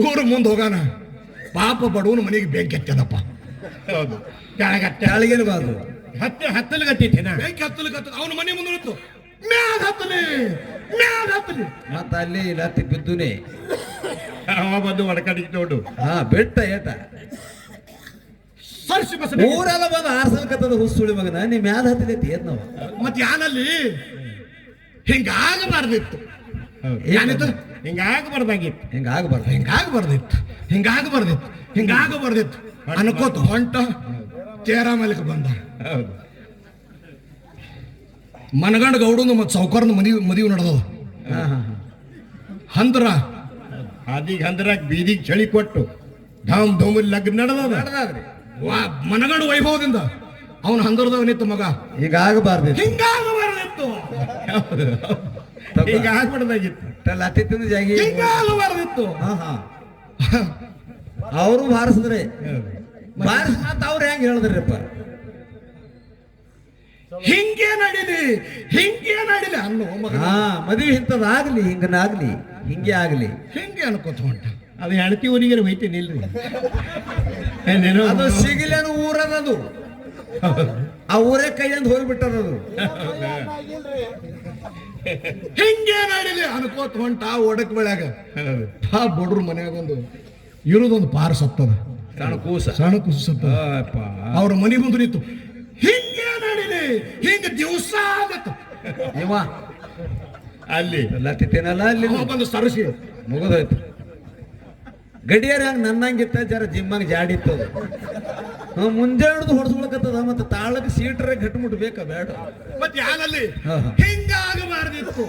ಊರು ಮುಂದೆ ಹೋಗಾನ ಪಾಪ ಬಡವನ ಮನೆಗೆ ಬೆಂಕಿ ಹತ್ತದಪ್ಪ ಹೌದು ಕೆಳಗಿರಬಾರ್ದು ಹತ್ತಲ್ಗತ್ತೈತೇನ ಬೆಂಕಿ ಹತ್ತಲಿಕ್ಕೆ ಅವನ ಮನೆ ಮುಂದೆ ನಿಂತು ಮ್ಯಾಲ ಹತ್ತಲಿ ಮ್ಯಾಲ ಹತ್ತಲಿ ಮತ್ತ ಅಲ್ಲಿ ಲತ್ತಿ ಬಿದ್ದುನೆ ಅವ ಬಂದು ಒಡಕಾಡಿಗೆ ನೋಡು ಹಾ ಬೆಟ್ಟ ಏಟ ಸರ್ಸಿ ಬಸ್ ಊರೆಲ್ಲ ಬಂದು ಆರ್ಸಲ್ಕತ್ತದ ಹುಸುಳಿ ಮಗನ ನೀ ಮ್ಯಾಲ ಹತ್ತಿದೈತಿ ಏನ್ ನಾವು ಮತ್ತೆ ಯಾನಲ್ಲಿ ಹಿಂಗಾಗಬಾರ್ದಿತ್ತು ಹೌದು. ಏನಿತ್ತು ಹಿಂಗಾಗಬಾರ್ದಾಗಿತ್ತು ಹಿಂಗಾಗಬಾರ್ದು ಹಿಂಗಾಗಬಾರ್ದಿತ್ತು ಹಿಂಗಾಗಬಾರ್ದಿತ್ತು ಹಿಂಗಾಗಬಾರ್ದಿತ್ತು ಅನ್ಕೋತ ಹೊಂಟ ತೇರ ಮೇಲಕ್ಕೆ ಬಂದ ಹೌದು ಮನಗಂಡ ಗೌಡನು ಮತ್ತು ಸೌಕರ್ನ ಮದುವೆ ನಡೆದದ ಹಾ ಹಾ ಅಂದ್ರ ಅದೀಗ ಅಂದ್ರಾಗ ಬೀದಿಗೆ ಚಳಿ ಕೊಟ್ಟು ಧಾಮ್ ಧೂಮ್ ಲಗ್ನ ನಡೆದದ ಮನಗಂಡ ವೈಭವದಿಂದ ಅವನ ಹಂದರದವ ನಿತ್ತು ಮಗ ಹಿಂಗಾಗಬಾರ್ದು ಹಿಂಗಾಗಬಾರ್ದಿತ್ತು ಈಗ ಆಗ್ಬಾರ್ದಾಗಿತ್ತು ಲತ್ತಿ ತಿಂದ ಜಾಗಿ ಹಿಂಗಾಗಬಾರ್ದಿತ್ತು ಹಾ ಹಾ ಅವರು ಬಾರಿಸಿದ್ರೆ ಬಾರಿಸ್ ಮಾತ ಅವ್ರು ಹೆಂಗ್ ಹೇಳಿದ್ರಪ್ಪ ಹಿಂಗೆ ನಡಿಲಿ ಅನ್ನೋ ಮಗ ಹಾ ಮದುವೆ ಇಂಥದ್ದಾಗ್ಲಿ ಹಿಂಗನಾಗ್ಲಿ ಹಿಂಗೆ ಆಗ್ಲಿ ಹಿಂಗೆ ಅನ್ಕೋತ ಹೊಂಟ ಅದು ಹೆಣ್ತಿ ಊರಿಗೆ ಹೋಯ್ತೀನಿ ಇಲ್ರಿ ಏನೇನೋ ಅದು ಸಿಗಿಲೇನು ಊರದದು ಆ ಊರೇ ಕೈಯಿಂದ ಹೋಗ್ಬಿಟ್ಟದದು ಹಿಂಗೆ ನಡಿಲಿ ಅನ್ಕೋತ ಹೊಂಟ ಒಡಕ್ ಬೆಳ್ಯಾಗ ಆ ಬಡ್ರ ಮನ್ಯಾಗೊಂದು ಇರೋದೊಂದು ಪಾರ ಸತ್ತದ ಸಣ್ಣ ಕೂಸ ಸಣ್ಣ ಕುಸು ಸತ್ತದ ಅವ್ರ ಮನೆ ಮುಂದೆ ನಿಂತು ಹಿಂಗೆ ನಡಿಲಿ ಹಿಂಗ ದಿವಸ ಆಗತ್ತ ಇವ ಅಲ್ಲಿ ಲತ್ತಿ ತಿನ್ನಲ್ಲ ಅಲ್ಲಿ ಅವ ಬಂದು ಸರಸಿ ಮುಗಿದೋಯ್ತು ಗಡಿಯಾರ ಹಂಗ ನನ್ನಂಗಿತ್ತ ಜರ ಜಿಮ್ಮಾಗ ಜಾಡಿತ್ತು ಮುಂಜಾನೆ ಹಿಡಿದು ಹೊಡ್ಸ್ಕೊಳಕತ್ತದ ಮತ್ತೆ ತಾಳಕ್ಕೆ ಸೀಟ್ರೆ ಗಟ್ಬಿಟ್ಟು ಬೇಕಾ ಬೇಡ ಮತ್ತೆ ಯಾನಲ್ಲಿ ಹಾ, ಹಾ. ಹಿಂಗಾಗಬಾರ್ದಿತ್ತು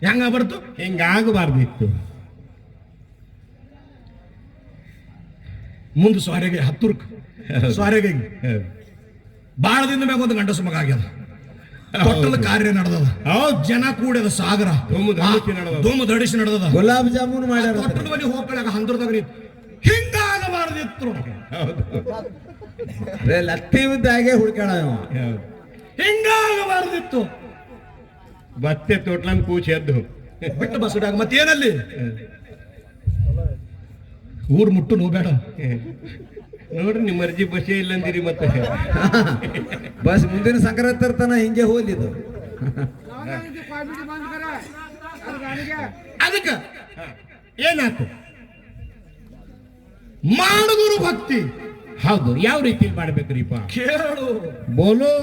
ಹೆಂಗ ಬರ್ತು ಹಿಂಗಾಗಬಾರ್ದಿತ್ತು ಮುಂದೆ ಸ್ವಾರೆಗೆ ಹತ್ತುರ್ಕ್ ಸ್ವಾರೆಗೆ ಬಾಳ ದಿನ ಮ್ಯಾಗ ಒಂದು ಗಂಡಸ ಮಗ ಆಗ್ಯದ ತೊಟ್ಟದ ಕಾರ್ಯ ನಡೆದದ ಜನ ಕೂಡದ ಸಾಗರ ಧೂಮ ಧಡಿಸಿ ನಡೆದದ ಗುಲಾಬ್ ಜಾಮೂನ್ ಮಾಡ್ಯಾರ ತೊಟ್ಟದ ಮನೆ ಹೋಗ್ಕಳಾಗ ಹಂದ್ರದಾಗ ನಿಂತು ಹಿಂಗಾಗಬಾರ್ದಿತ್ತು ಲತ್ತಿ ಬಿದ್ದಾಗೆ ಹುಡ್ಕಾಳ ಹಿಂಗಾಗಬಾರ್ದಿತ್ತು ಬತ್ತೆ ತೋಟ್ಲನ್ ಕೂಚ್ ಎದ್ದು ಬಿಟ್ಟು ಬಸ್ಸಿಡಾಗ ಮತ್ತೇನಲ್ಲಿ ಊರ್ ಮುಟ್ಟು ನೋಬೇಡ ನೋಡ್ರಿ ನಿಮ್ಮ ಅರ್ಜಿ ಬಸ್ಸೇ ಇಲ್ಲಂದಿರಿ ಮತ್ತೆ ಬಸ್ ಮುಂದಿನ ಸಂಕ್ರಾಂತಿ ತರ್ತಾನ ಹಿಂಗೆ ಹೋಲಿದು ಅದಕ್ಕ ಏನಾಯ್ತು ಮಾಡುಗುರು ಭಕ್ತಿ ಹೌದು ಯಾವ ರೀತಿ ಮಾಡ್ಬೇಕ್ರಿಪ್ಪ ಕೇಳು ಬೋಲೋ